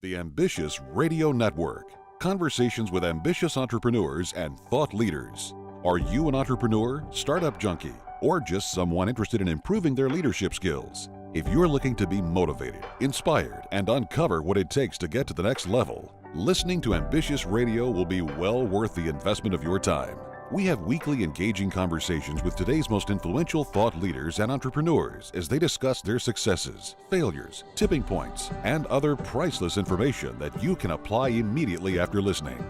The Ambitious Radio Network. Conversations with ambitious entrepreneurs and thought leaders. Are you an entrepreneur, startup junkie, or just someone interested in improving their leadership skills? If you're looking to be motivated, inspired, and uncover what it takes to get to the next level, listening to Ambitious Radio will be well worth the investment of your time. We have weekly engaging conversations with today's most influential thought leaders and entrepreneurs as they discuss their successes, failures, tipping points, and other priceless information that you can apply immediately after listening.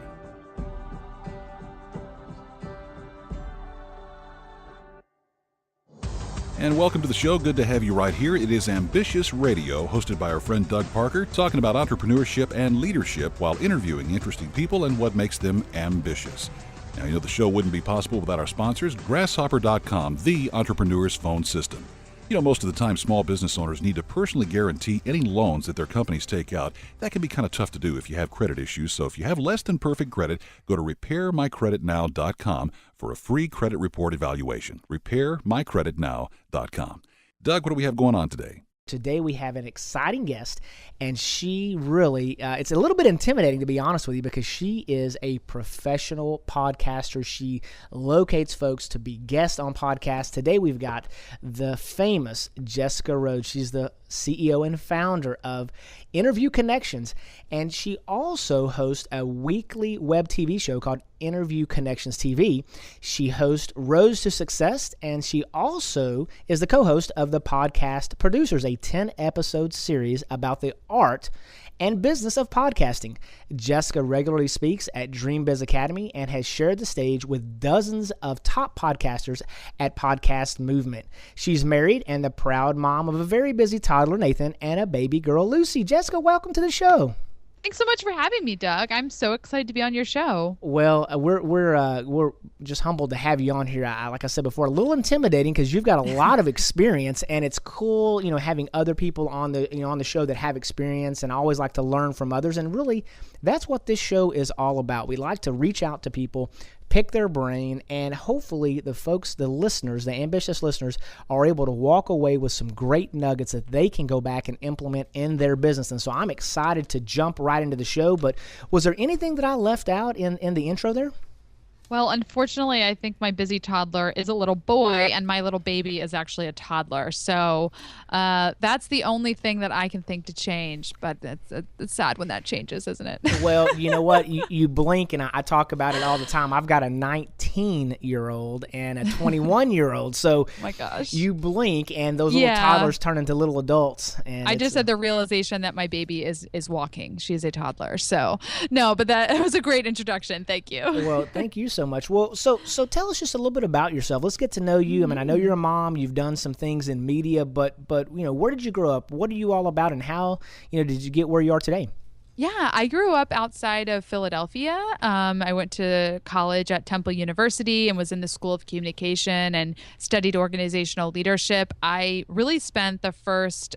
And welcome to the show. Good to have you right here. It is Ambitious Radio, hosted by our friend Doug Parker, talking about entrepreneurship and leadership while interviewing interesting people and what makes them ambitious. Now, you know the show wouldn't be possible without our sponsors, Grasshopper.com, the entrepreneur's phone system. You know, most of the time, small business owners need to personally guarantee any loans that their companies take out. That can be kind of tough to do if you have credit issues. So if you have less than perfect credit, go to RepairMyCreditNow.com for a free credit report evaluation. RepairMyCreditNow.com. Doug, what do we have going on today? Today we have an exciting guest, and she really, it's a little bit intimidating to be honest with you because she is a professional podcaster. She locates folks to be guests on podcasts. Today we've got the famous Jessica Rhodes. She's the CEO and founder of Interview Connections, and she also hosts a weekly web TV show called Interview Connections TV. She hosts Rhodes to Success, and she also is the co-host of the podcast Producers, a 10-episode series about the art and business of podcasting. Jessica regularly speaks at Dream Biz Academy and has shared the stage with dozens of top podcasters at Podcast Movement. She's married and the proud mom of a very busy toddler, Nathan, and a baby girl, Lucy. Jessica, welcome to the show. Thanks so much for having me, Doug. I'm so excited to be on your show. Well, we're just humbled to have you on here. Like I said before, a little intimidating because you've got a lot of experience, and it's cool, you know, having other people on the show that have experience, and I always like to learn from others. And really, that's what this show is all about. We like to reach out to people, pick their brain, and hopefully the folks, the listeners, the ambitious listeners, are able to walk away with some great nuggets that they can go back and implement in their business. And so I'm excited to jump right into the show, but was there anything that I left out in the intro there? Well, unfortunately, I think my busy toddler is a little boy and my little baby is actually a toddler. So that's the only thing that I can think to change. But it's sad when that changes, isn't it? Well, you know what? You blink, and I talk about it all the time. I've got a 19-year-old and a 21-year-old. So oh my gosh, you blink, and those little toddlers turn into little adults. And I just had the realization that my baby is walking. She's a toddler. So no, but that was a great introduction. Thank you. Well, thank you so much. Well, so tell us just a little bit about yourself. Let's get to know you. I mean, I know you're a mom. You've done some things in media, but you know, where did you grow up? What are you all about, and how, you know, did you get where you are today? Yeah, I grew up outside of Philadelphia. I went to college at Temple University and was in the School of Communication and studied organizational leadership. I really spent the first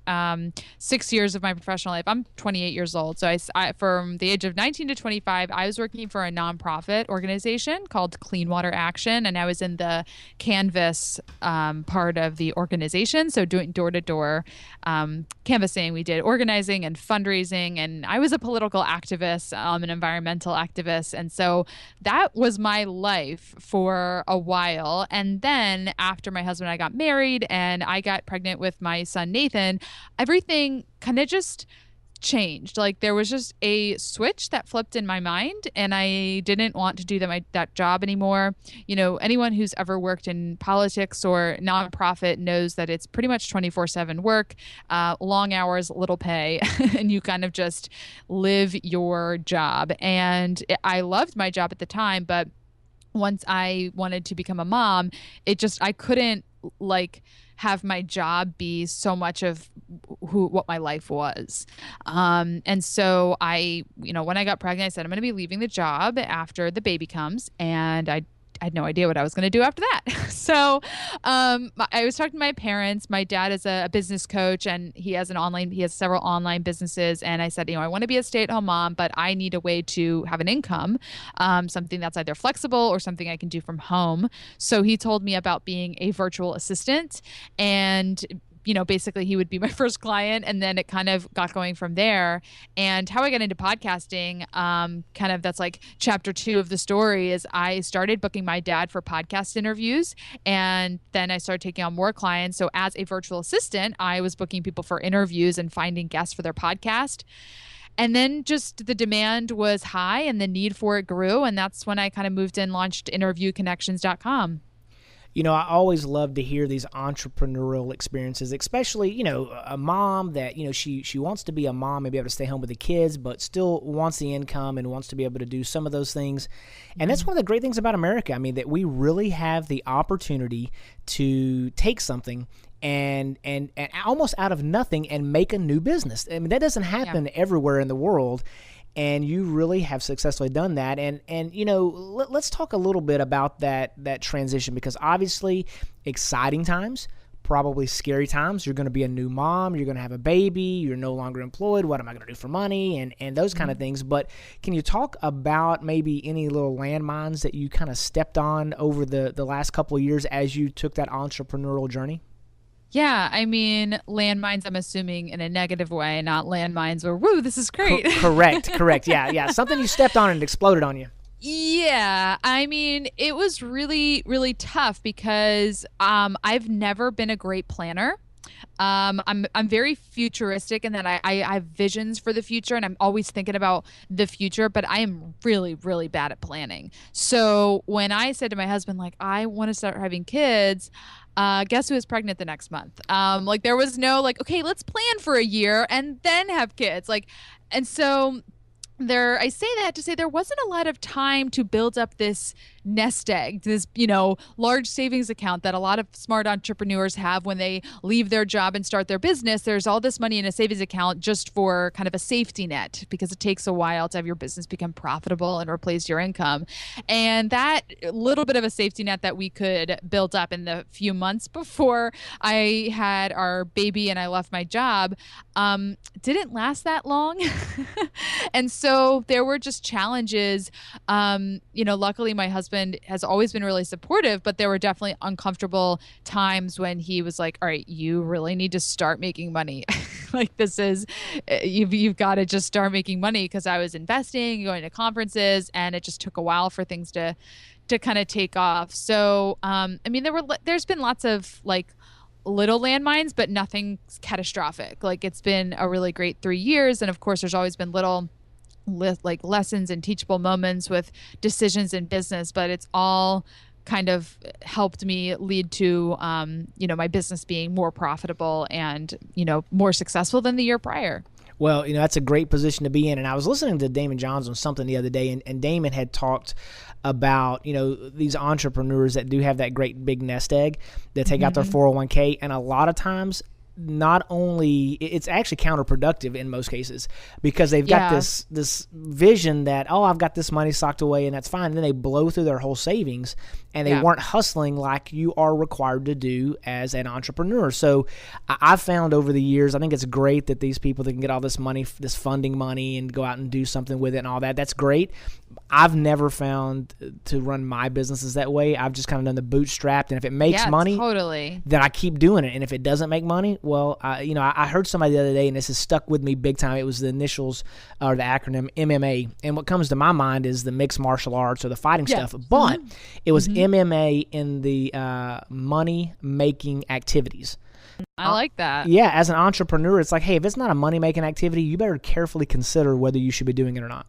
6 years of my professional life. I'm 28 years old. So I from the age of 19 to 25, I was working for a nonprofit organization called Clean Water Action. And I was in the Canvas part of the organization. So doing door-to-door canvassing. We did organizing and fundraising. And I was a political activist, an environmental activist. And so that was my life for a while. And then after my husband and I got married and I got pregnant with my son, Nathan, everything kind of just changed. Like there was just a switch that flipped in my mind and I didn't want to do that job anymore. You know, anyone who's ever worked in politics or nonprofit knows that it's pretty much 24/7 work, long hours, little pay, and you kind of just live your job. And I loved my job at the time, but once I wanted to become a mom, I couldn't have my job be so much of what my life was. And so when I got pregnant, I said, I'm going to be leaving the job after the baby comes. And I had no idea what I was going to do after that. So I was talking to my parents. My dad is a business coach and he has several online businesses. And I said, I want to be a stay-at-home mom, but I need a way to have an income, something that's either flexible or something I can do from home. So he told me about being a virtual assistant and basically he would be my first client, and then it kind of got going from there. And how I got into podcasting, kind of that's like chapter 2 of the story, is I started booking my dad for podcast interviews, and then I started taking on more clients. So as a virtual assistant, I was booking people for interviews and finding guests for their podcast. And then just the demand was high and the need for it grew. And that's when I kind of moved and launched interviewconnections.com. I always love to hear these entrepreneurial experiences, especially, a mom that, she wants to be a mom and be able to stay home with the kids, but still wants the income and wants to be able to do some of those things. And that's one of the great things about America. I mean, that we really have the opportunity to take something and almost out of nothing and make a new business. I mean, that doesn't happen everywhere in the world. And you really have successfully done that. And let's talk a little bit about that transition, because obviously exciting times, probably scary times. You're going to be a new mom. You're going to have a baby. You're no longer employed. What am I going to do for money? And those kind of things. But can you talk about maybe any little landmines that you kind of stepped on over the last couple of years as you took that entrepreneurial journey? Yeah, I mean, landmines, I'm assuming in a negative way, not landmines where, woo, this is great. Correct. Yeah. Something you stepped on and exploded on you. Yeah, I mean, it was really, really tough because I've never been a great planner. I'm very futuristic in that I have visions for the future, and I'm always thinking about the future, but I am really, really bad at planning. So when I said to my husband, like, I want to start having kids, guess who is pregnant the next month? Like, there was no like, okay, let's plan for a year and then have kids. Like, and so I say that to say there wasn't a lot of time to build up this nest egg, this, large savings account that a lot of smart entrepreneurs have when they leave their job and start their business. There's all this money in a savings account just for kind of a safety net, because it takes a while to have your business become profitable and replace your income. And that little bit of a safety net that we could build up in the few months before I had our baby and I left my job didn't last that long. And so there were just challenges. Luckily my husband has always been really supportive, but there were definitely uncomfortable times when he was like, all right, you really need to start making money. Like, this is, you've got to just start making money, because I was investing, going to conferences, and it just took a while for things to kind of take off. So, I mean, there's been lots of like little landmines, but nothing catastrophic. Like, it's been a really great 3 years. And of course, there's always been little like lessons and teachable moments with decisions in business, but it's all kind of helped me lead to, my business being more profitable and, more successful than the year prior. Well, that's a great position to be in. And I was listening to Damon Johns on something the other day, and Damon had talked about, these entrepreneurs that do have that great big nest egg that take out their 401k. And a lot of times, not only it's actually counterproductive in most cases, because they've got this vision that, oh, I've got this money socked away and that's fine. And then they blow through their whole savings, and they weren't hustling like you are required to do as an entrepreneur. So I've found over the years, I think it's great that these people that can get all this money, this funding money, and go out and do something with it and all that. That's great. I've never found to run my businesses that way. I've just kind of done the bootstrapped, and if it makes money, then I keep doing it. And if it doesn't make money, well, I heard somebody the other day, and this has stuck with me big time. It was the initials or the acronym MMA, and what comes to my mind is the mixed martial arts or the fighting stuff. But it was MMA in the money-making activities. I like that. Yeah, as an entrepreneur, it's like, hey, if it's not a money-making activity, you better carefully consider whether you should be doing it or not.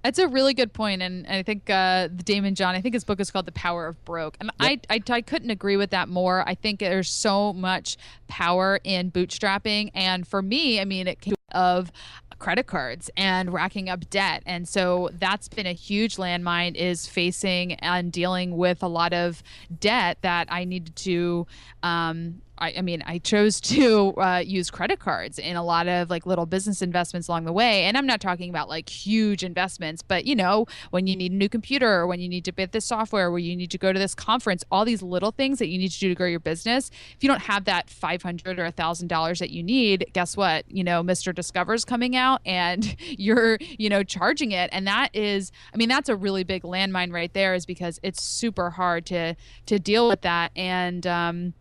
That's a really good point, and I think Damon John, I think his book is called The Power of Broke, and I couldn't agree with that more. I think there's so much power in bootstrapping, and for me, I mean, it came of credit cards and racking up debt, and so that's been a huge landmine, is facing and dealing with a lot of debt that I needed to I chose to use credit cards in a lot of like little business investments along the way. And I'm not talking about like huge investments, but when you need a new computer, or when you need to buy this software, where you need to go to this conference, all these little things that you need to do to grow your business. If you don't have that $500 or $1,000 that you need, guess what? Mr. Discover's coming out, and you're, charging it. And that is, that's a really big landmine right there, is because it's super hard to deal with that. And,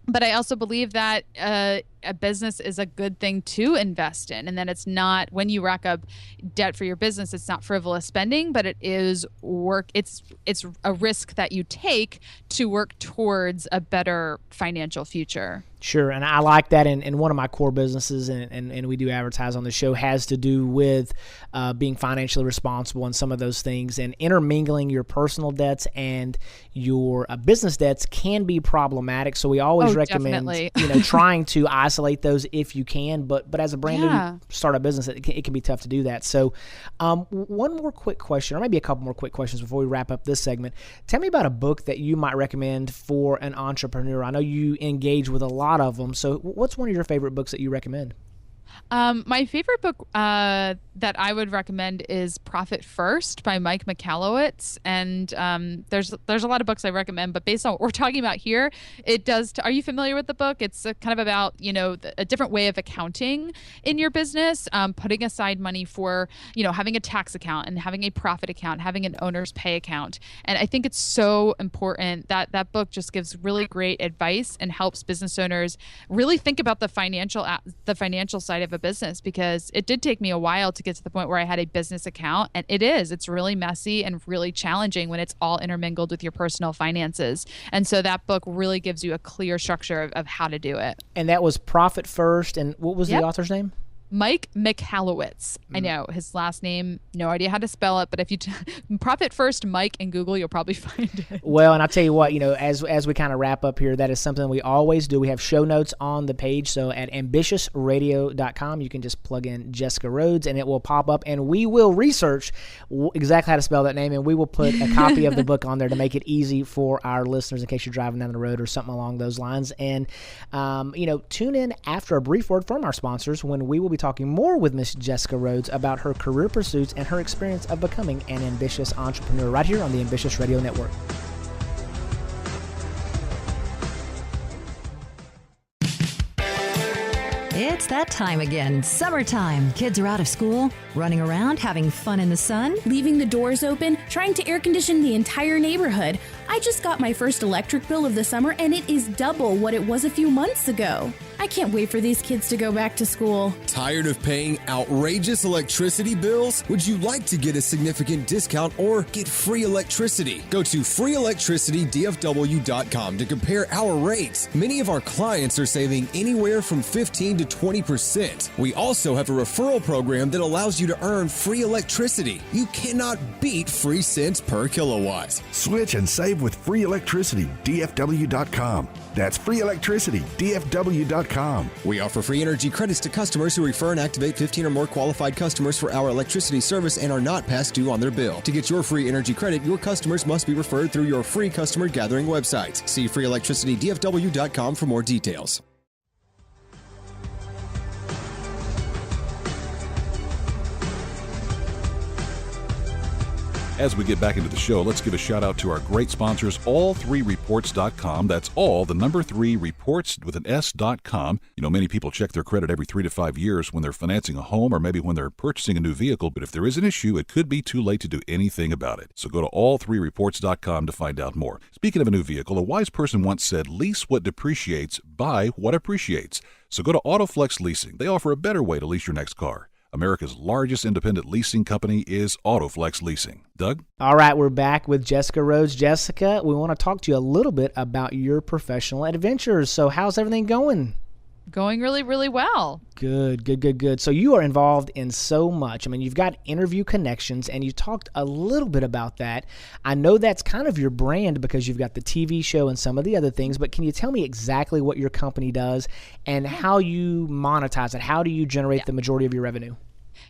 But I also believe that a business is a good thing to invest in, and that it's not, when you rack up debt for your business, it's not frivolous spending, but it is work. It's a risk that you take to work towards a better financial future. Sure, and I like that. And one of my core businesses, and we do advertise on the show, has to do with being financially responsible and some of those things. And intermingling your personal debts and your business debts can be problematic. So we always recommend trying to isolate those if you can. But as a brand new startup business, it can be tough to do that. So one more quick question, or maybe a couple more quick questions before we wrap up this segment. Tell me about a book that you might recommend for an entrepreneur. I know you engage with a lot of them. So what's one of your favorite books that you recommend? My favorite book that I would recommend is Profit First by Mike Michalowicz. And there's a lot of books I recommend, but based on what we're talking about here, it does. Are you familiar with the book? It's kind of about, a different way of accounting in your business, putting aside money for, having a tax account and having a profit account, having an owner's pay account. And I think it's so important that book just gives really great advice and helps business owners really think about the financial side of a business, because it did take me a while to get to the point where I had a business account, and it's really messy and really challenging when it's all intermingled with your personal finances. And so that book really gives you a clear structure of how to do it. And that was Profit First. And what was the author's name? Mike Michalowicz. I know his last name, no idea how to spell it, but if you Profit First Mike in Google, you'll probably find it. Well, and I'll tell you what, as we kind of wrap up here, that is something we always do. We have show notes on the page. So at ambitiousradio.com, you can just plug in Jessica Rhodes and it will pop up, and we will research exactly how to spell that name, and we will put a copy of the book on there to make it easy for our listeners in case you're driving down the road or something along those lines. And, tune in after a brief word from our sponsors when we will be talking more with Miss Jessica Rhodes about her career pursuits and her experience of becoming an ambitious entrepreneur right here on the Ambitious Radio Network. It's that time again. Summertime. Kids are out of school, running around, having fun in the sun. Leaving the doors open, trying to air condition the entire neighborhood. I just got my first electric bill of the summer, and it is double what it was a few months ago. I can't wait for these kids to go back to school. Tired of paying outrageous electricity bills? Would you like to get a significant discount or get free electricity? Go to freeelectricitydfw.com to compare our rates. Many of our clients are saving anywhere from 15 to 20%. We also have a referral program that allows you to earn free electricity. You cannot beat free cents per kilowatt. Switch and save with freeelectricitydfw.com. That's freeelectricitydfw.com. We offer free energy credits to customers who refer and activate 15 or more qualified customers for our electricity service and are not past due on their bill. To get your free energy credit, your customers must be referred through your free customer gathering website. See freeelectricitydfw.com for more details. As we get back into the show, let's give a shout out to our great sponsors, all3reports.com. That's all, the number 3 reports with an S.com. Many people check their credit every 3 to 5 years when they're financing a home or maybe when they're purchasing a new vehicle. But if there is an issue, it could be too late to do anything about it. So go to all3reports.com to find out more. Speaking of a new vehicle, a wise person once said, lease what depreciates, buy what appreciates. So go to AutoFlex Leasing. They offer a better way to lease your next car. America's largest independent leasing company is AutoFlex Leasing. Doug? All right, we're back with Jessica Rhodes. Jessica, we want to talk to you a little bit about your professional adventures. So how's everything going? Going really, really well. Good. So you are involved in so much. I mean, you've got Interview Connections, and you talked a little bit about that. I know that's kind of your brand because you've got the TV show and some of the other things, but can you tell me exactly what your company does and how you monetize it? How do you generate the majority of your revenue?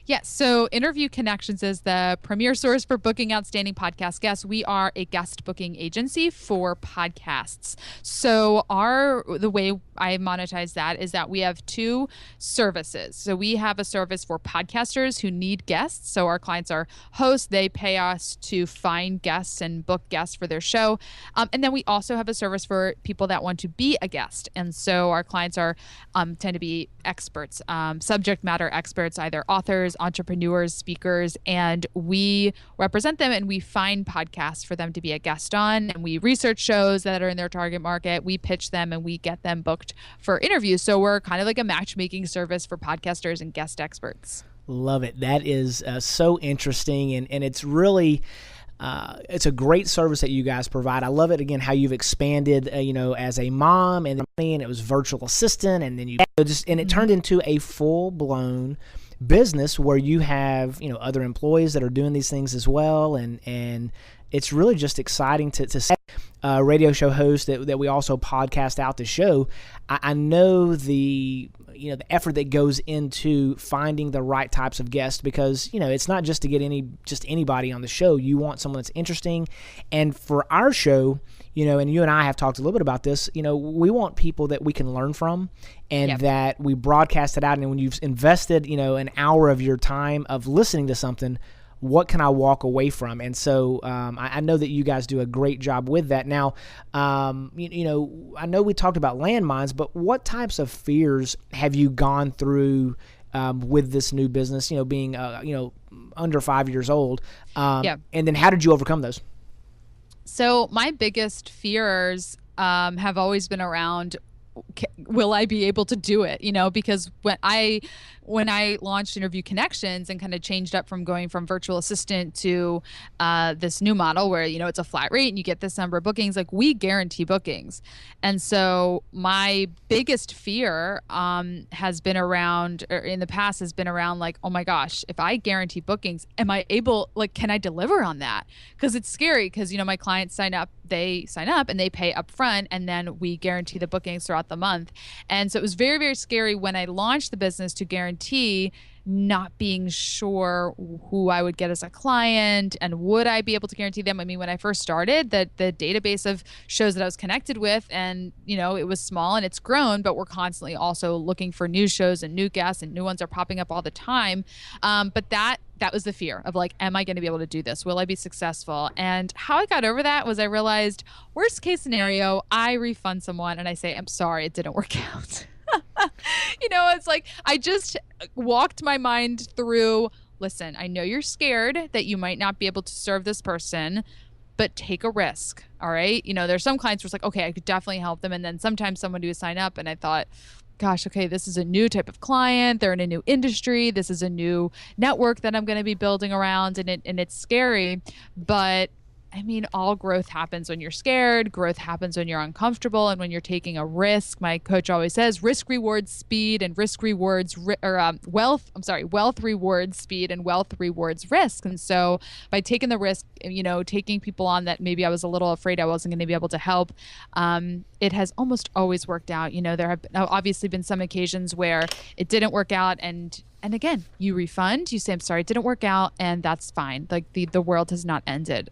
Yes. So Interview Connections is the premier source for booking outstanding podcast guests. We are a guest booking agency for podcasts. So the way I monetize that is that we have 2 services. So we have a service for podcasters who need guests. So our clients are hosts. They pay us to find guests and book guests for their show. And then we also have a service for people that want to be a guest. And so our clients tend to be experts, subject matter experts, either authors, entrepreneurs, speakers, and we represent them and we find podcasts for them to be a guest on. And we research shows that are in their target market. We pitch them and we get them booked for interviews. So we're kind of like a matchmaking service for podcasters and guest experts. Love it. That is so interesting. And it's really... it's a great service that you guys provide. I love it, again, how you've expanded, as a mom, and it was virtual assistant, and then and it turned into a full-blown business where you have, other employees that are doing these things as well, and it's really just exciting to see a radio show host that we also podcast out the show. I know the effort that goes into finding the right types of guests, because it's not just to get anybody on the show. You want someone that's interesting, and for our show, and you and I have talked a little bit about this. We want people that we can learn from, and that we broadcast it out. And when you've invested an hour of your time of listening to something, what can I walk away from? And so I know that you guys do a great job with that. Now, I know we talked about landmines, but what types of fears have you gone through with this new business, being, under 5 years old? And then how did you overcome those? So my biggest fears have always been around, will I be able to do it? Because when I launched Interview Connections and kind of changed up from going from virtual assistant to this new model where, it's a flat rate and you get this number of bookings, like we guarantee bookings. And so my biggest fear has been around, or in the past has been around, like, oh my gosh, if I guarantee bookings, am I able, can I deliver on that? Because it's scary because, my clients sign up and they pay up front, and then we guarantee the bookings throughout the month. And so it was very, very scary when I launched the business to guarantee, not being sure who I would get as a client and would I be able to guarantee them. I mean, when I first started, the database of shows that I was connected with, and it was small and it's grown, but we're constantly also looking for new shows and new guests, and new ones are popping up all the time. But that was the fear of, like, am I going to be able to do this? Will I be successful? And how I got over that was I realized, worst case scenario, I refund someone and I say, I'm sorry, it didn't work out. It's like I just walked my mind through, listen, I know you're scared that you might not be able to serve this person, but take a risk. All right. There's some clients where it's like, okay, I could definitely help them. And then sometimes someone would sign up and I thought, gosh, okay, this is a new type of client. They're in a new industry. This is a new network that I'm going to be building around, and it's scary. But I mean, all growth happens when you're scared. Growth happens when you're uncomfortable and when you're taking a risk. My coach always says risk rewards speed, and wealth rewards speed, and wealth rewards risk. And so by taking the risk, taking people on that maybe I was a little afraid I wasn't going to be able to help, it has almost always worked out. There have obviously been some occasions where it didn't work out, and again, you refund, you say, I'm sorry, it didn't work out, and that's fine. Like the world has not ended.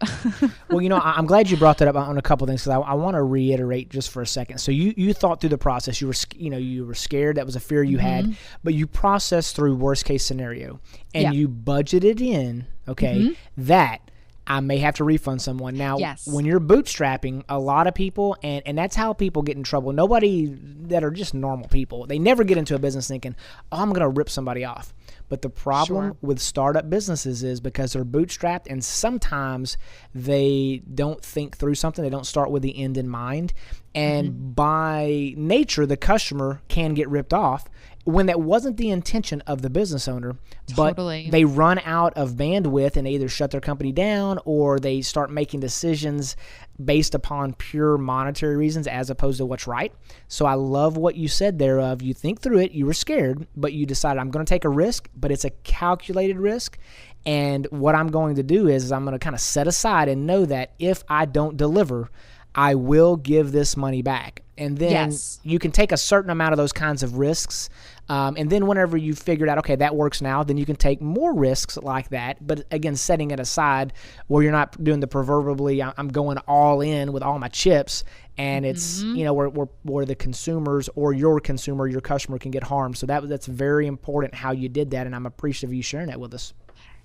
Well, I'm glad you brought that up on a couple of things, because I want to reiterate just for a second. So you thought through the process. You were scared. That was a fear you had, but you processed through worst case scenario, and you budgeted in, that I may have to refund someone. Now, when you're bootstrapping, a lot of people, and that's how people get in trouble. Nobody that are just normal people, they never get into a business thinking, oh, I'm going to rip somebody off. But the problem with startup businesses is because they're bootstrapped, and sometimes they don't think through something. They don't start with the end in mind. And by nature, the customer can get ripped off when that wasn't the intention of the business owner, but they run out of bandwidth and they either shut their company down or they start making decisions based upon pure monetary reasons as opposed to what's right. So I love what you said there of you think through it, you were scared, but you decided I'm going to take a risk, but it's a calculated risk. And what I'm going to do is I'm going to kind of set aside and know that if I don't deliver, I will give this money back. And then you can take a certain amount of those kinds of risks. And then whenever you figured out, okay, that works now, then you can take more risks like that. But again, setting it aside where you're not doing the proverbially, I'm going all in with all my chips. And it's, where the consumers or your customer can get harmed. So that's very important how you did that. And I'm appreciative of you sharing that with us.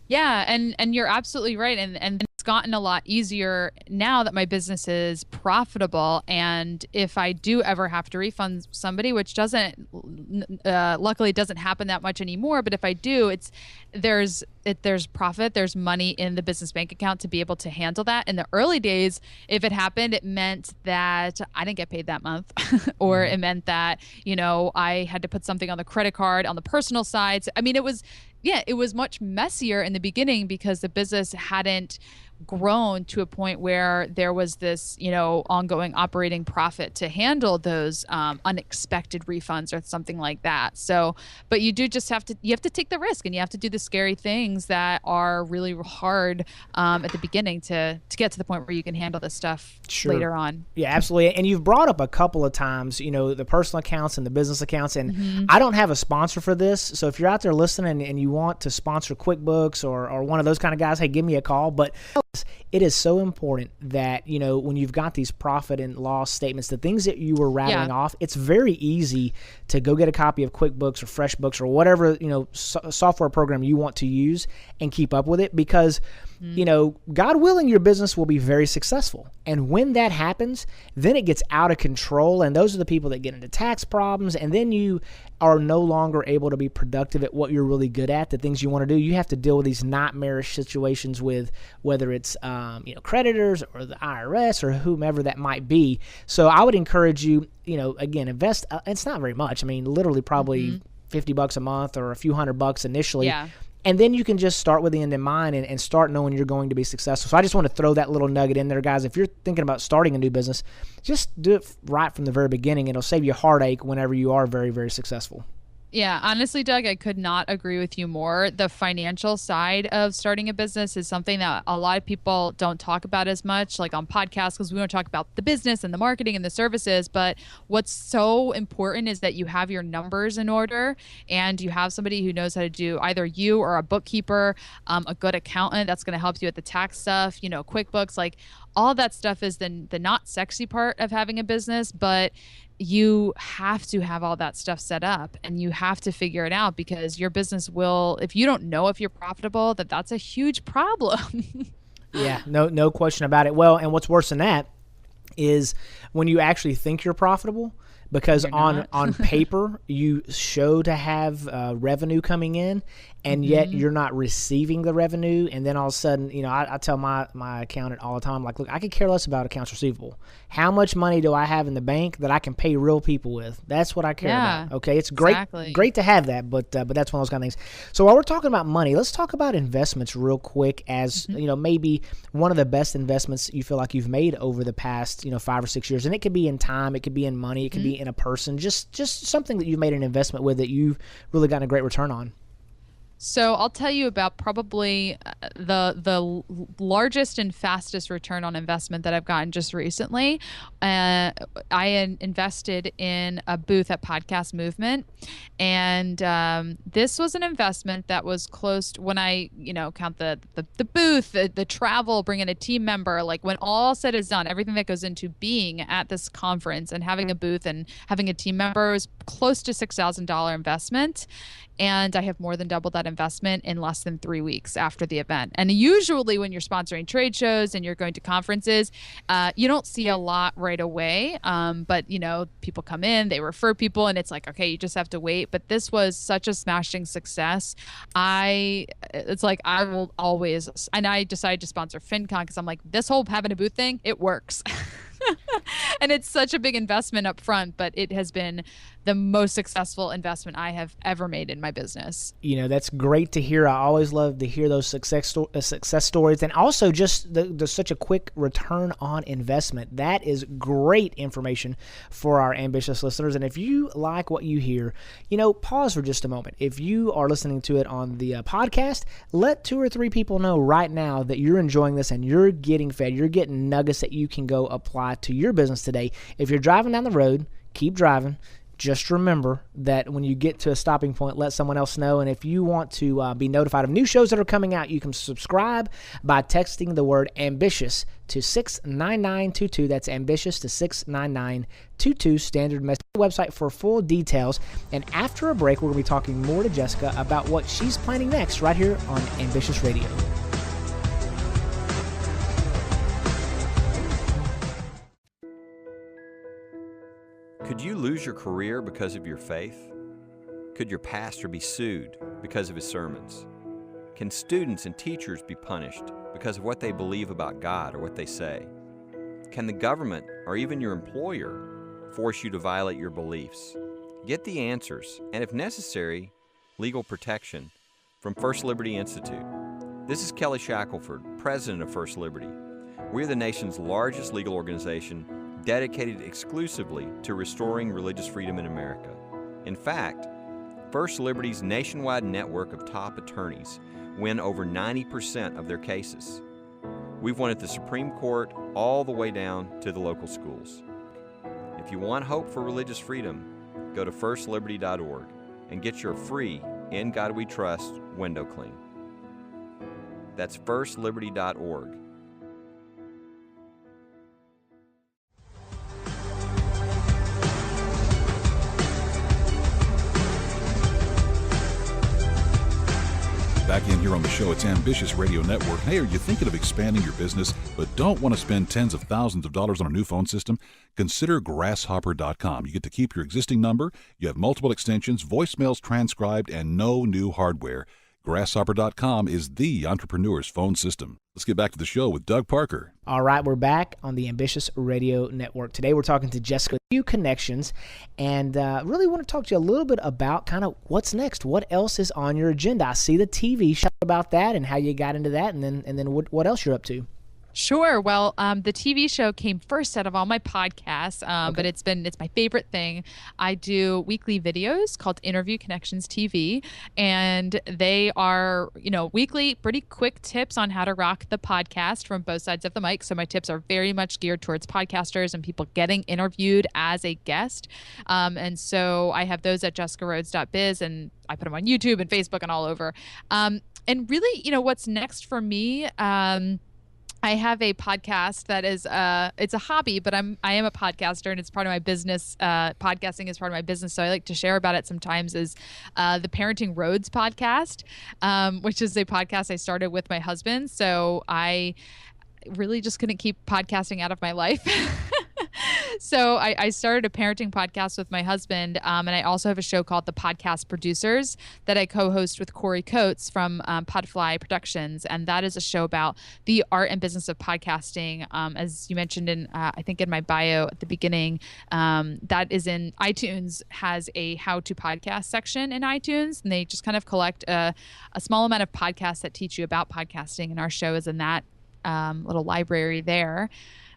Yeah, and you're absolutely right. And it's it's gotten a lot easier now that my business is profitable. And if I do ever have to refund somebody, which luckily doesn't happen that much anymore, but if I do, there's profit, there's money in the business bank account to be able to handle that. In the early days, if it happened, it meant that I didn't get paid that month, or it meant that, I had to put something on the credit card on the personal side. So, I mean, it was much messier in the beginning because the business hadn't grown to a point where there was this, ongoing operating profit to handle those unexpected refunds or something like that. So, but you do just have to take the risk, and you have to do the scary things that are really hard at the beginning to get to the point where you can handle this stuff later on. Yeah, absolutely. And you've brought up a couple of times, the personal accounts and the business accounts, and I don't have a sponsor for this. So if you're out there listening and you want to sponsor QuickBooks or one of those kind of guys, hey, give me a call. But it is so important that, when you've got these profit and loss statements, the things that you were rattling off, it's very easy to go get a copy of QuickBooks or FreshBooks or whatever, software program you want to use and keep up with it, because God willing, your business will be very successful. And when that happens, then it gets out of control. And those are the people that get into tax problems. And then you are no longer able to be productive at what you're really good at, the things you want to do. You have to deal with these nightmarish situations with whether it's, creditors or the IRS or whomever that might be. So I would encourage you, again, invest. It's not very much. I mean, literally probably $50 a month or a few $100 initially. Yeah. And then you can just start with the end in mind and start knowing you're going to be successful. So I just want to throw that little nugget in there, guys. If you're thinking about starting a new business, just do it right from the very beginning. It'll save you heartache whenever you are very, very successful. Yeah, honestly, Doug, I could not agree with you more. The financial side of starting a business is something that a lot of people don't talk about as much, like on podcasts, because we want to talk about the business and the marketing and the services. But what's so important is that you have your numbers in order, and you have somebody who knows how to do, either you or a bookkeeper, a good accountant that's going to help you with the tax stuff, QuickBooks, like all that stuff is the not sexy part of having a business, but you have to have all that stuff set up, and you have to figure it out, because your business will, if you don't know if you're profitable, that's a huge problem. Yeah, no question about it. Well, and what's worse than that is when you actually think you're profitable, because on paper you show to have revenue coming in, and yet you're not receiving the revenue. And then all of a sudden, I tell my accountant all the time, like, look, I could care less about accounts receivable. How much money do I have in the bank that I can pay real people with? That's what I care about. Okay, it's great to have that, but that's one of those kind of things. So while we're talking about money, let's talk about investments real quick, as maybe one of the best investments you feel like you've made over the past 5 or 6 years. And it could be in time, it could be in money, it could be in a person, just something that you've made an investment with that you've really gotten a great return on. So I'll tell you about probably the largest and fastest return on investment that I've gotten just recently. I invested in a booth at Podcast Movement, and this was an investment that was close to, when I count the booth, the travel, bringing a team member, like when all said is done, everything that goes into being at this conference and having a booth and having a team member was close to $6,000 investment. And I have more than doubled that investment in less than 3 weeks after the event. And usually when you're sponsoring trade shows and you're going to conferences, you don't see a lot right away. But, people come in, they refer people, and it's like, okay, you just have to wait. But this was such a smashing success. I will always, and I decided to sponsor FinCon because I'm like, this whole having a booth thing, it works. And it's such a big investment up front, but it has been the most successful investment I have ever made in my business. That's great to hear. I always love to hear those success stories, and also just the such a quick return on investment. That is great information for our ambitious listeners. And if you like what you hear, pause for just a moment. If you are listening to it on the podcast, let 2 or 3 people know right now that you're enjoying this and you're getting fed. You're getting nuggets that you can go apply to your business today. If you're driving down the road, keep driving. Just remember that when you get to a stopping point, let someone else know. And if you want to be notified of new shows that are coming out, you can subscribe by texting the word ambitious to 69922. That's ambitious to 69922, standard message. Website for full details. And after a break, we're going to be talking more to Jessica about what she's planning next right here on Ambitious Radio. Could you lose your career because of your faith? Could your pastor be sued because of his sermons? Can students and teachers be punished because of what they believe about God or what they say? Can the government or even your employer force you to violate your beliefs? Get the answers, and if necessary, legal protection from First Liberty Institute. This is Kelly Shackelford, president of First Liberty. We are the nation's largest legal organization dedicated exclusively to restoring religious freedom in America. In fact, First Liberty's nationwide network of top attorneys win over 90% of their cases. We've won at the Supreme Court all the way down to the local schools. If you want hope for religious freedom, go to firstliberty.org and get your free In God We Trust window clean. That's firstliberty.org. Back in here on the show, it's Ambitious Radio Network. Hey, are you thinking of expanding your business but don't want to spend tens of thousands of dollars on a new phone system? Consider Grasshopper.com. You get to keep your existing number, you have multiple extensions, voicemails transcribed, and no new hardware. Grasshopper.com is the entrepreneur's phone system. Let's get back to the show with Doug Parker. All right, we're back on the Ambitious Radio Network. Today we're talking to Jessica, Few Connections, and really want to talk to you a little bit about kind of what's next. What else is on your agenda? I see the TV show about that and how you got into that, and then what else you're up to. Sure. Well, the TV show came first out of all my podcasts, but it's my favorite thing. I do weekly videos called Interview Connections TV, and they are, weekly, pretty quick tips on how to rock the podcast from both sides of the mic. So my tips are very much geared towards podcasters and people getting interviewed as a guest. And so I have those at jessicarhodes.biz, and I put them on YouTube and Facebook and all over. And really, what's next for me, I have a podcast that is it's a hobby, but I am a podcaster, and it's part of my business. Podcasting is part of my business, so I like to share about it sometimes. Is the Parenting Rhodes podcast, which is a podcast I started with my husband. So I really just couldn't keep podcasting out of my life. So I started a parenting podcast with my husband, and I also have a show called The Podcast Producers that I co-host with Corey Coates from Podfly Productions, and that is a show about the art and business of podcasting. As you mentioned in, I think in my bio at the beginning, that is in iTunes, has a how-to podcast section in iTunes, and they just kind of collect a small amount of podcasts that teach you about podcasting, and our show is in that little library there.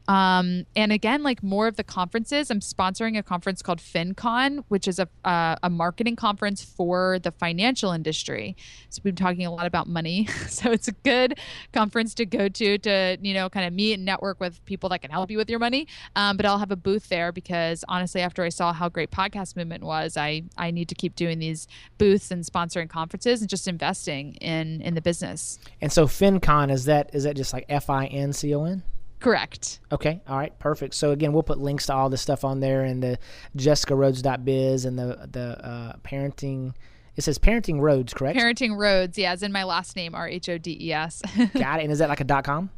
And again, like more of the conferences, I'm sponsoring a conference called FinCon, which is a marketing conference for the financial industry. So we've been talking a lot about money. So it's a good conference to go to kind of meet and network with people that can help you with your money. But I'll have a booth there because honestly, after I saw how great podcast movement was, I need to keep doing these booths and sponsoring conferences and just investing in the business. And so FinCon, is that just like FINCON? Correct. Okay. All right. Perfect. So again, we'll put links to all this stuff on there, and the jessicarhodes.biz and the parenting. It says Parenting Rhodes, correct? Parenting Rhodes, yeah, as in my last name, RHODES. Got it. And is that like a .com?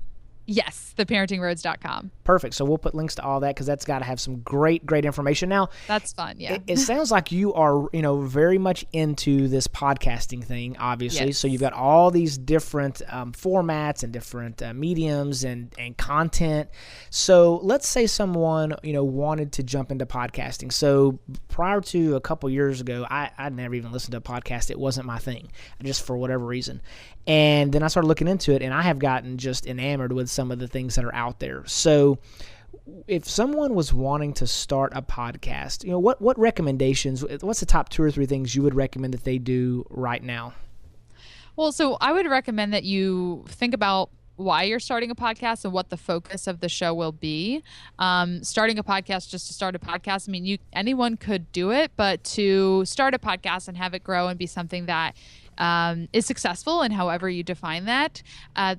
Yes, theparentingroads.com. Perfect. So we'll put links to all that because that's got to have some great information. Now, that's fun. Yeah. It sounds like you are, very much into this podcasting thing, obviously. Yes. So you've got all these different formats and different mediums and content. So let's say someone, wanted to jump into podcasting. So prior to a couple years ago, I never even listened to a podcast. It wasn't my thing, just for whatever reason. And then I started looking into it, and I have gotten just enamored with some of the things that are out there. So if someone was wanting to start a podcast, what recommendations, what's the top 2 or 3 things you would recommend that they do right now? Well, so I would recommend that you think about why you're starting a podcast and what the focus of the show will be. Starting a podcast just to start a podcast, I mean, anyone could do it, but to start a podcast and have it grow and be something that is successful, and however you define that,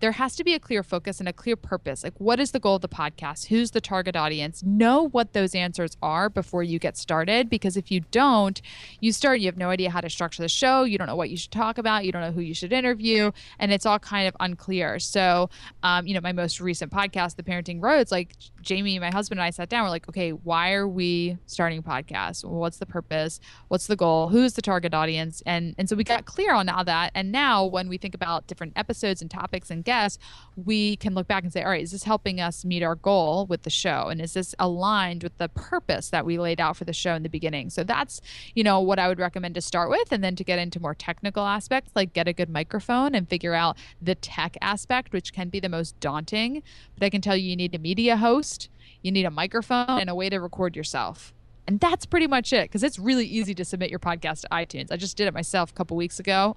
there has to be a clear focus and a clear purpose. Like, what is the goal of the podcast? Who's the target audience? Know what those answers are before you get started, because if you don't, you have no idea how to structure the show. You don't know what you should talk about. You don't know who you should interview, and it's all kind of unclear. So, my most recent podcast, The Parenting Rhodes, like Jamie, my husband, and I sat down. We're like, okay, why are we starting a podcast? What's the purpose? What's the goal? Who's the target audience? And so we got clear on all that. And now when we think about different episodes and topics and guests, we can look back and say, all right, is this helping us meet our goal with the show? And is this aligned with the purpose that we laid out for the show in the beginning? So that's, what I would recommend to start with. And then to get into more technical aspects, like get a good microphone and figure out the tech aspect, which can be the most daunting. But I can tell you need a media host, you need a microphone, and a way to record yourself. And that's pretty much it, because it's really easy to submit your podcast to iTunes. I just did it myself a couple weeks ago.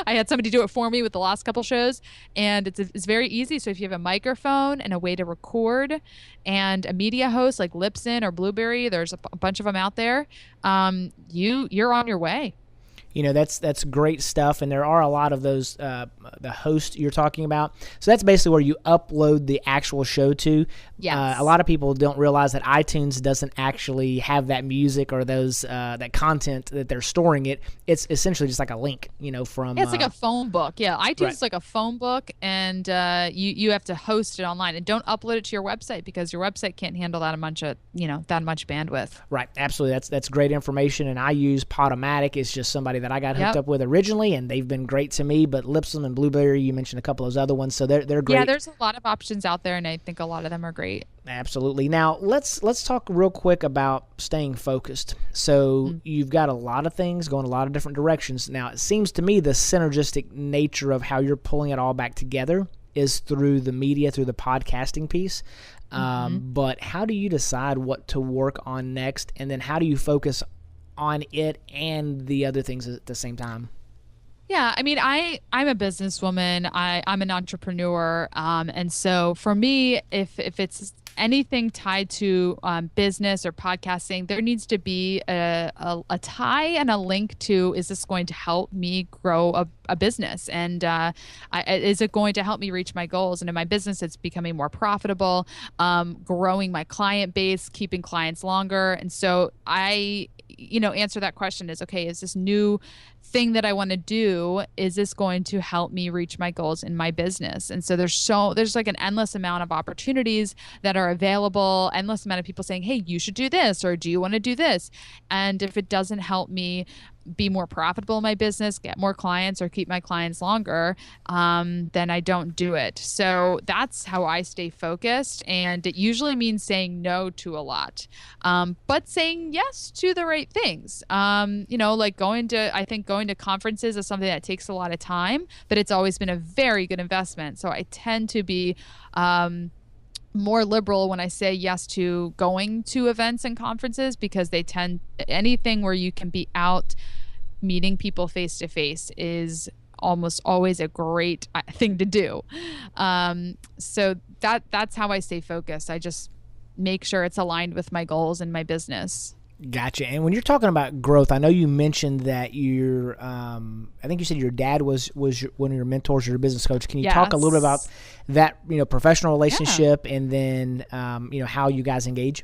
I had somebody do it for me with the last couple shows, and it's very easy. So if you have a microphone and a way to record and a media host like Libsyn or Blueberry, there's a bunch of them out there, you're on your way. That's great stuff, and there are a lot of those, the host you're talking about. So that's basically where you upload the actual show to. Yes. A lot of people don't realize that iTunes doesn't actually have that music or those that content that they're storing it. It's essentially just like a link, from... Yeah, it's like a phone book. Yeah, iTunes Right. is like a phone book, and you have to host it online. And don't upload it to your website, because your website can't handle that much bandwidth. Right, absolutely. That's great information, and I use Podomatic. It's just somebody that I got hooked up with originally, and they've been great to me. But Libsyn and Blueberry, you mentioned a couple of those other ones, so they're great. Yeah, there's a lot of options out there, and I think a lot of them are great. Absolutely. Now let's talk real quick about staying focused. So you've got a lot of things going a lot of different directions. Now it seems to me the synergistic nature of how you're pulling it all back together is through the media, through the podcasting piece. But how do you decide what to work on next, and then how do you focus on it and the other things at the same time? Yeah, I mean, I'm a businesswoman. I'm an entrepreneur, and so for me, if it's anything tied to business or podcasting, there needs to be a tie and a link to, is this going to help me grow a business? And is it going to help me reach my goals? And in my business, it's becoming more profitable, growing my client base, keeping clients longer. And so I answer that question is, okay, is this new thing that I want to do, is this going to help me reach my goals in my business? And so there's like an endless amount of opportunities that are available, endless amount of people saying, hey, you should do this, or do you want to do this? And if it doesn't help me be more profitable in my business, get more clients, or keep my clients longer, then I don't do it. So that's how I stay focused. And it usually means saying no to a lot, but saying yes to the right things. Like going to conferences is something that takes a lot of time, but it's always been a very good investment. So I tend to be more liberal when I say yes to going to events and conferences, because anything where you can be out meeting people face to face is almost always a great thing to do. So that's how I stay focused. I just make sure it's aligned with my goals and my business. Gotcha. And when you're talking about growth, I know you mentioned that I think you said your dad was one of your mentors, your business coach. Can you talk a little bit about that, professional relationship, and then, how you guys engage?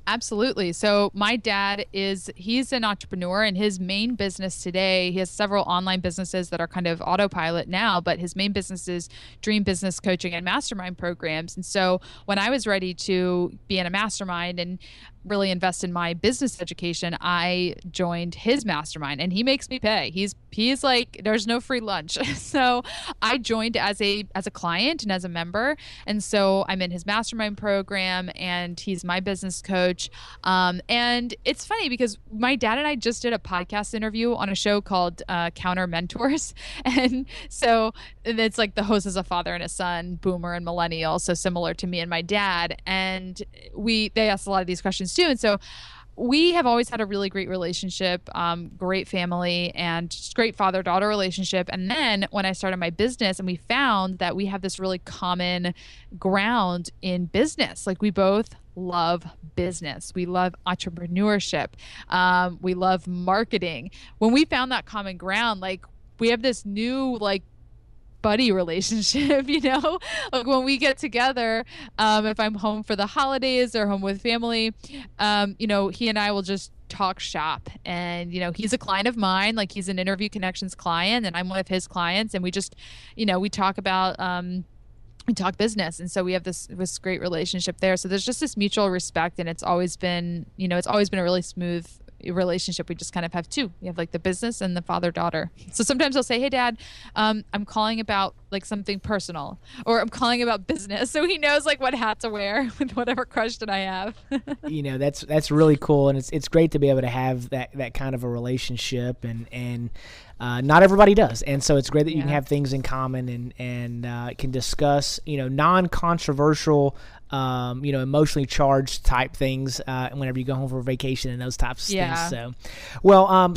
Absolutely. So my dad he's an entrepreneur, and his main business today, he has several online businesses that are kind of autopilot now, but his main business is Dream Business Coaching and Mastermind programs. And so when I was ready to be in a mastermind and really invest in my business education, I joined his mastermind, and he makes me pay. He's like, there's no free lunch. So I joined as a client and as a member. And so I'm in his mastermind program, and he's my business coach. And it's funny because my dad and I just did a podcast interview on a show called Counter Mentors. And so it's like the host is a father and a son, boomer and millennial, so similar to me and my dad. And they asked a lot of these questions too. And so we have always had a really great relationship, great family, and just great father-daughter relationship. And then when I started my business, and we found that we have this really common ground in business, like we both love business. We love entrepreneurship. We love marketing. When we found that common ground, like we have this new like buddy relationship, like when we get together, if I'm home for the holidays or home with family, he and I will just talk shop. And, he's a client of mine, like he's an Interview Connections client and I'm one of his clients. And we just, we talk about, we talk business. And so we have this great relationship there. So there's just this mutual respect. And it's always been a really smooth relationship. We just kind of have two. We have like the business and the father-daughter. So sometimes I'll say, hey dad, I'm calling about like something personal, or I'm calling about business. So he knows like what hat to wear with whatever question I have. That's really cool. And it's great to be able to have that kind of a relationship, and not everybody does. And so it's great that you can have things in common and can discuss, non-controversial, emotionally charged type things whenever you go home for vacation and those types of things.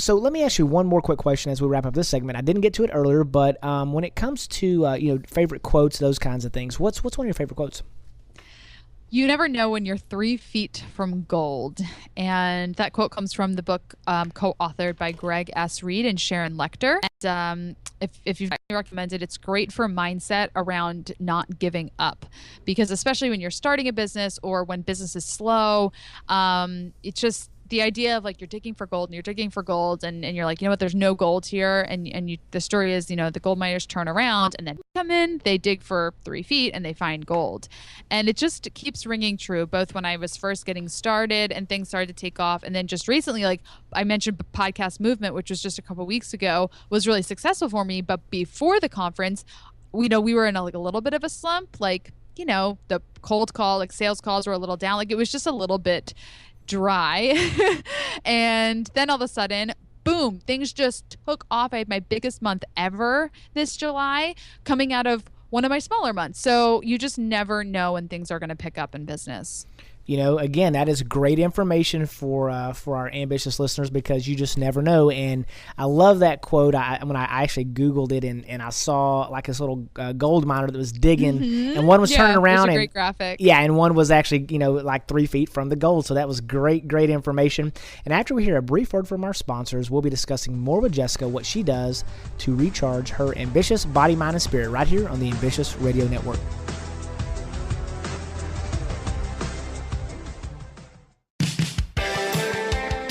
So let me ask you one more quick question as we wrap up this segment. I didn't get to it earlier, but when it comes to favorite quotes, those kinds of things, what's one of your favorite quotes? You never know when you're 3 feet from gold. And that quote comes from the book co-authored by Greg S. Reed and Sharon Lechter. And if you've recommended, it's great for mindset around not giving up. Because especially when you're starting a business or when business is slow, it's just the idea of like you're digging for gold and you're like, there's no gold here. And the story is, the gold miners turn around and then come in, they dig for 3 feet and they find gold. And it just keeps ringing true, both when I was first getting started and things started to take off. And then just recently, like I mentioned, Podcast Movement, which was just a couple weeks ago, was really successful for me. But before the conference, we were in a little bit of a slump, the cold call, like sales calls were a little down. Like it was just a little bit dry. And then all of a sudden, boom, things just took off. I had my biggest month ever this July coming out of one of my smaller months. So you just never know when things are going to pick up in business. Again, that is great information for our ambitious listeners, because you just never know. And I love that quote. When I actually Googled it and I saw like this little gold miner that was digging, and one was turning around. Great graphic. Yeah, and one was actually like 3 feet from the gold. So that was great information. And after we hear a brief word from our sponsors, we'll be discussing more with Jessica, what she does to recharge her ambitious body, mind, and spirit, right here on the Ambitious Radio Network.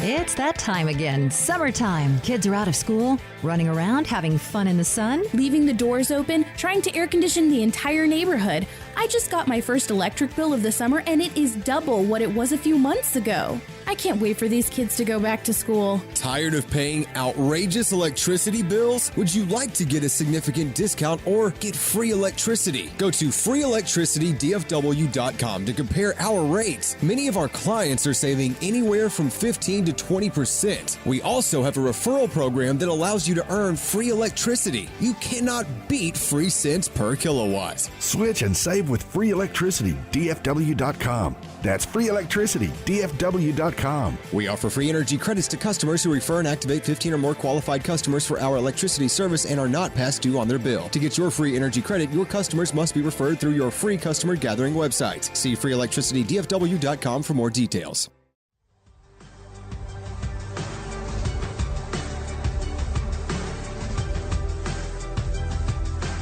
It's that time again. Summertime. Kids are out of school, running around, having fun in the sun. Leaving the doors open, trying to air condition the entire neighborhood. I just got my first electric bill of the summer, and it is double what it was a few months ago. I can't wait for these kids to go back to school. Tired of paying outrageous electricity bills? Would you like to get a significant discount or get free electricity? Go to freeelectricitydfw.com to compare our rates. Many of our clients are saving anywhere from 15 to 20%. We also have a referral program that allows you to earn free electricity. You cannot beat free cents per kilowatt. Switch and save with free electricity, DFW.com. That's free electricity, DFW.com. We offer free energy credits to customers who refer and activate 15 or more qualified customers for our electricity service and are not past due on their bill. To get your free energy credit, your customers must be referred through your free customer gathering website. See freeelectricitydfw.com for more details.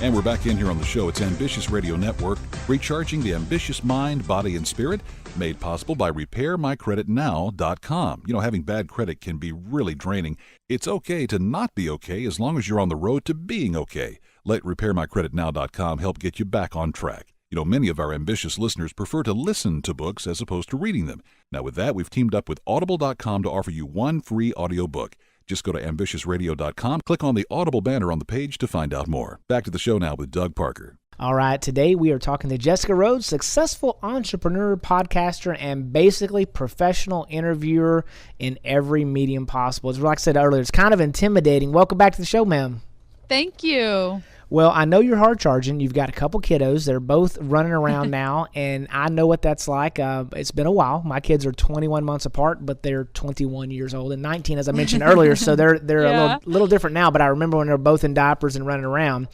And we're back in here on the show. It's Ambitious Radio Network, recharging the ambitious mind, body, and spirit, made possible by RepairMyCreditNow.com. Having bad credit can be really draining. It's okay to not be okay as long as you're on the road to being okay. Let RepairMyCreditNow.com help get you back on track. Many of our ambitious listeners prefer to listen to books as opposed to reading them. Now, with that, we've teamed up with Audible.com to offer you one free audiobook. Just go to ambitiousradio.com, click on the Audible banner on the page to find out more. Back to the show now with Doug Parker. All right, today we are talking to Jessica Rhodes, successful entrepreneur, podcaster, and basically professional interviewer in every medium possible. As like I said earlier, it's kind of intimidating. Welcome back to the show, ma'am. Thank you. Well, I know you're hard charging. You've got a couple kiddos. They're both running around now, and I know what that's like. It's been a while. My kids are 21 months apart, but they're 21 years old and 19, as I mentioned earlier. So they're a little different now. But I remember when they were both in diapers and running around.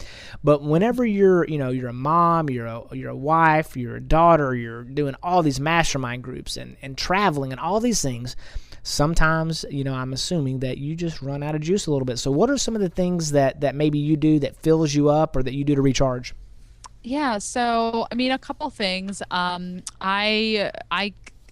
But whenever you're a mom, you're a wife, you're a daughter, you're doing all these mastermind groups and traveling and all these things. Sometimes, I'm assuming that you just run out of juice a little bit. So what are some of the things that maybe you do that fills you up or that you do to recharge? Yeah, so I mean, a couple things. I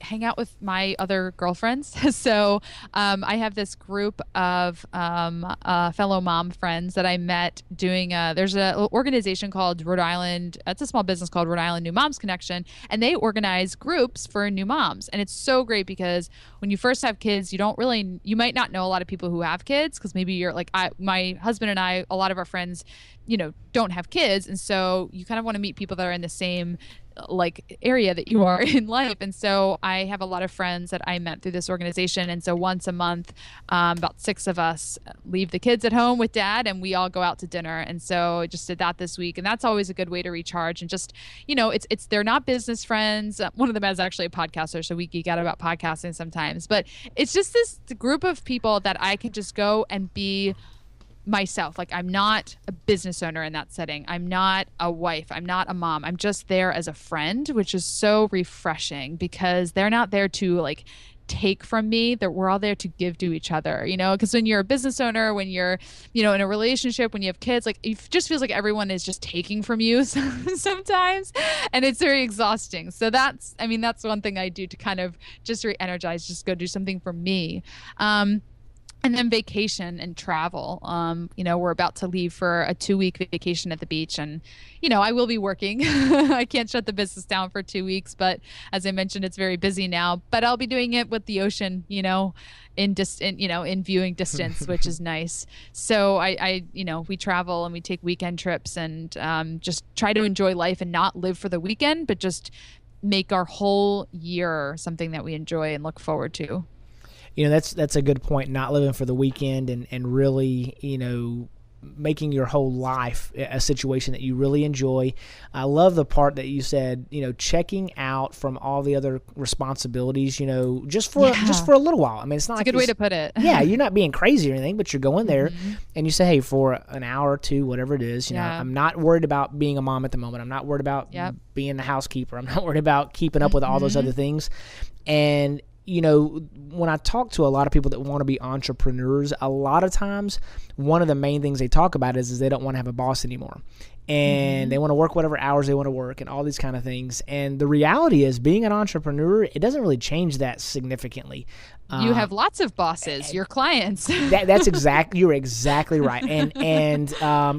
hang out with my other girlfriends. So I have this group of fellow mom friends that I met doing there's an organization called Rhode Island. It's a small business called Rhode Island New Moms Connection, and they organize groups for new moms. And it's so great because when you first have kids, you might not know a lot of people who have kids, because maybe you're like, my husband and I, a lot of our friends, don't have kids. And so you kind of want to meet people that are in the same area that you are in life. And so I have a lot of friends that I met through this organization. And so once a month, about 6 of us leave the kids at home with dad, and we all go out to dinner. And so I just did that this week. And that's always a good way to recharge. And just, they're not business friends. One of them is actually a podcaster, so we geek out about podcasting sometimes. But it's just this group of people that I can just go and be myself. Like, I'm not a business owner in that setting. I'm not a wife. I'm not a mom. I'm just there as a friend, which is so refreshing because they're not there to take from me. That we're all there to give to each other, because when you're a business owner, when you're, in a relationship, when you have kids, it just feels like everyone is just taking from you sometimes, and it's very exhausting. So that's one thing I do to kind of just re-energize, just go do something for me. And then vacation and travel. We're about to leave for a 2-week vacation at the beach, and I will be working. I can't shut the business down for 2 weeks, but as I mentioned, it's very busy now. But I'll be doing it with the ocean, in viewing distance, which is nice. So we travel and we take weekend trips and just try to enjoy life and not live for the weekend, but just make our whole year something that we enjoy and look forward to. That's a good point, not living for the weekend and really, making your whole life a situation that you really enjoy. I love the part that you said, checking out from all the other responsibilities, just for a little while. I mean, it's not a good way to put it. Yeah, you're not being crazy or anything, but you're going there and you say, hey, for an hour or two, whatever it is, I'm not worried about being a mom at the moment. I'm not worried about being the housekeeper. I'm not worried about keeping up with all those other things. And when I talk to a lot of people that want to be entrepreneurs, a lot of times one of the main things they talk about is they don't want to have a boss anymore. And they want to work whatever hours they want to work and all these kind of things. And the reality is, being an entrepreneur, it doesn't really change that significantly. You have lots of bosses, your clients. You're exactly right. And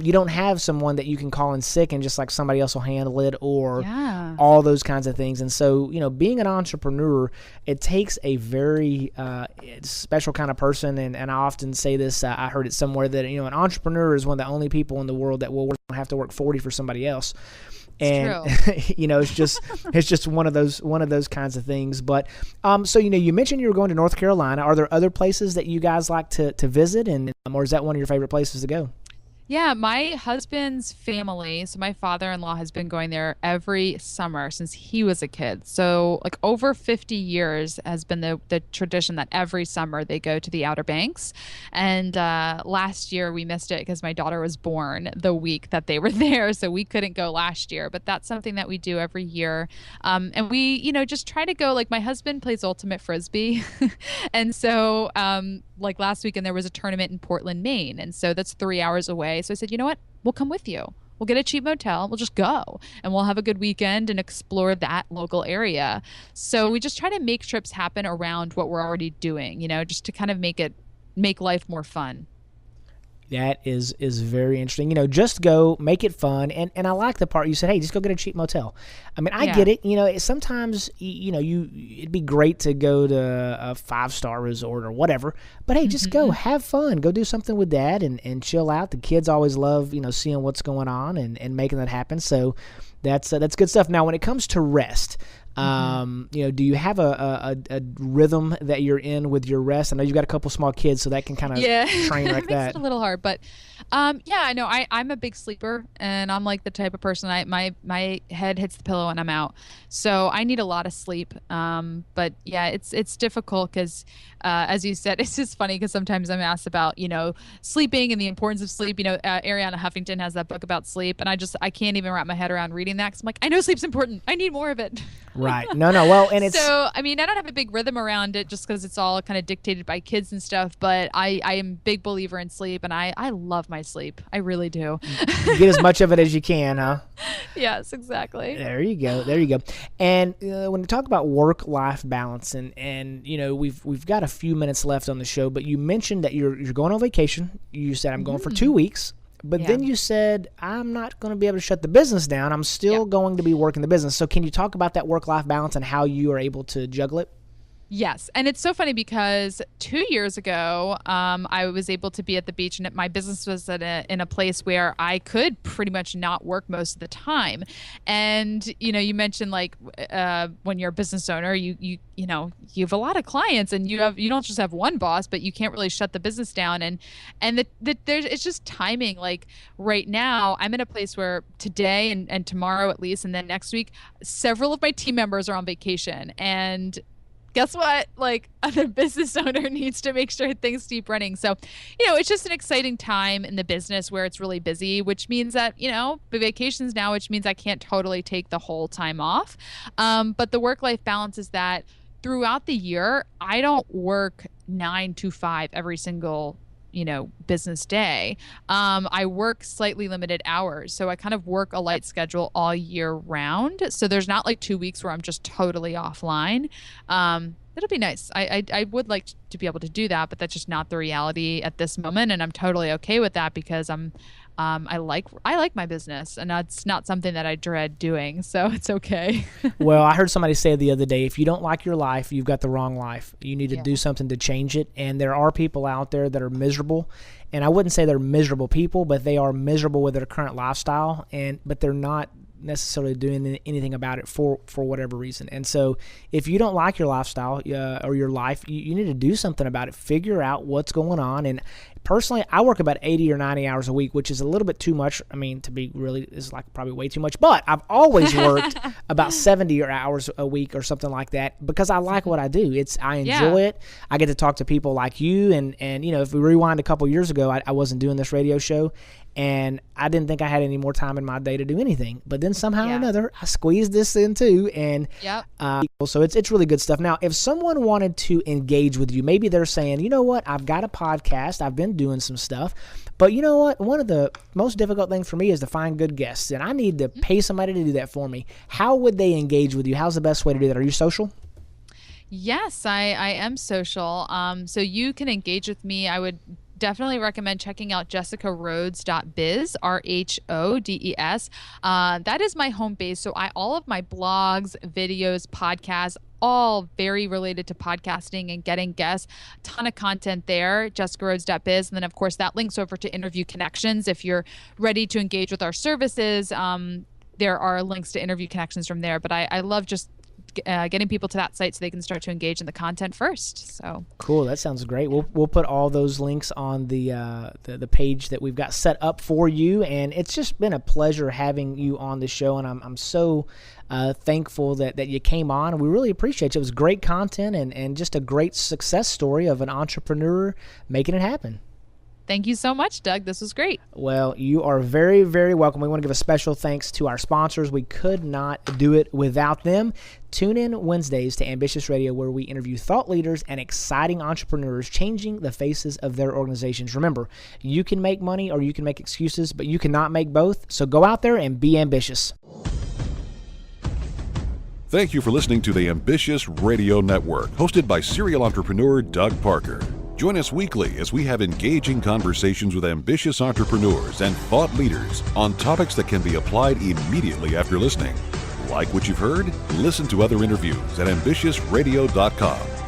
you don't have someone that you can call in sick and just somebody else will handle it or all those kinds of things. And so, being an entrepreneur, it takes a very special kind of person. And I often say this, I heard it somewhere that, an entrepreneur is one of the only people in the world that will have to work 40 for somebody else. And it's just one of those kinds of things. But so you mentioned you were going to North Carolina. Are there other places that you guys like to visit, and or is that one of your favorite places to go? Yeah, my husband's family, so my father-in-law has been going there every summer since he was a kid. So over 50 years has been the tradition that every summer they go to the Outer Banks. And last year we missed it because my daughter was born the week that they were there, so we couldn't go last year. But that's something that we do every year. And we, just try to go, my husband plays ultimate Frisbee. And so last weekend there was a tournament in Portland, Maine. And so that's 3 hours away. So I said, you know what? We'll come with you. We'll get a cheap motel. We'll just go and we'll have a good weekend and explore that local area. So we just try to make trips happen around what we're already doing, just to kind of make life more fun. That is very interesting. Just go, make it fun. And I like the part you said, hey, just go get a cheap motel. I mean, I get it. Sometimes, it'd be great to go to a 5-star resort or whatever. But, hey, just go, have fun. Go do something with dad and chill out. The kids always love, seeing what's going on and making that happen. So that's good stuff. Now, when it comes to rest, Do you have a rhythm that you're in with your rest? I know you've got a couple small kids, so that can kind of train like it makes that. it a little hard, but I'm a big sleeper, and I'm like the type of person my head hits the pillow and I'm out. So I need a lot of sleep. But yeah, it's difficult because as you said, it's just funny because sometimes I'm asked about sleeping and the importance of sleep. Ariana Huffington has that book about sleep, and I can't even wrap my head around reading that because I'm like, I know sleep's important. I need more of it. Right. No. Well, and it's so. I mean, I don't have a big rhythm around it just because it's all kind of dictated by kids and stuff. But I am a big believer in sleep, and I love my sleep. I really do. Get as much of it as you can, huh? Yes, exactly. There you go. And when you talk about work-life balance, and we've got a few minutes left on the show, but you mentioned that you're going on vacation. You said I'm going for 2 weeks. But then you said, I'm not going to be able to shut the business down. I'm still going to be working the business. So can you talk about that work-life balance and how you are able to juggle it? Yes. And it's so funny because 2 years ago, I was able to be at the beach, and my business was in a place where I could pretty much not work most of the time. And, you mentioned when you're a business owner, you have a lot of clients, and you don't just have one boss, but you can't really shut the business down. And it's just timing. Like right now, I'm in a place where today and tomorrow at least, and then next week, several of my team members are on vacation. And guess what? The business owner needs to make sure things keep running. So, it's just an exciting time in the business where it's really busy, which means that, the vacation's now, which means I can't totally take the whole time off. But the work-life balance is that throughout the year, I don't work 9 to 5 every single business day. I work slightly limited hours. So I kind of work a light schedule all year round. So there's not 2 weeks where I'm just totally offline. It'll be nice. I would like to be able to do that, but that's just not the reality at this moment. And I'm totally okay with that because I like my business, and that's not something that I dread doing. So it's okay. Well, I heard somebody say the other day, if you don't like your life, you've got the wrong life. You need to do something to change it. And there are people out there that are miserable. And I wouldn't say they're miserable people, but they are miserable with their current lifestyle, but they're not necessarily doing anything about it for whatever reason. And so if you don't like your lifestyle or your life, you need to do something about it. Figure out what's going on. And personally, I work about 80 or 90 hours a week, which is a little bit too much. I mean, to be really, is probably way too much. But I've always worked about 70 hours a week or something like that because I like what I do. I enjoy it. I get to talk to people like you. And if we rewind a couple years ago, I wasn't doing this radio show. And I didn't think I had any more time in my day to do anything. But then somehow or another, I squeezed this in too. And so it's really good stuff. Now, if someone wanted to engage with you, maybe they're saying, you know what, I've got a podcast. I've been doing some stuff. But you know what? One of the most difficult things for me is to find good guests. And I need to pay somebody to do that for me. How would they engage with you? How's the best way to do that? Are you social? Yes, I am social. So you can engage with me. I would definitely recommend checking out jessicarhodes.biz, RHODES. That is my home base. So all of my blogs, videos, podcasts, all very related to podcasting and getting guests. A ton of content there, jessicarhodes.biz. And then, of course, that links over to Interview Connections. If you're ready to engage with our services, there are links to Interview Connections from there. But I love just getting people to that site so they can start to engage in the content first. So cool. That sounds great. We'll put all those links on the page that we've got set up for you. And it's just been a pleasure having you on the show. And I'm so thankful that you came on. And we really appreciate you. It was great content and just a great success story of an entrepreneur making it happen. Thank you so much, Doug. This was great. Well, you are very, very welcome. We want to give a special thanks to our sponsors. We could not do it without them. Tune in Wednesdays to Ambitious Radio, where we interview thought leaders and exciting entrepreneurs changing the faces of their organizations. Remember, you can make money or you can make excuses, but you cannot make both. So go out there and be ambitious. Thank you for listening to the Ambitious Radio Network, hosted by serial entrepreneur Doug Parker. Join us weekly as we have engaging conversations with ambitious entrepreneurs and thought leaders on topics that can be applied immediately after listening. Like what you've heard? Listen to other interviews at ambitiousradio.com.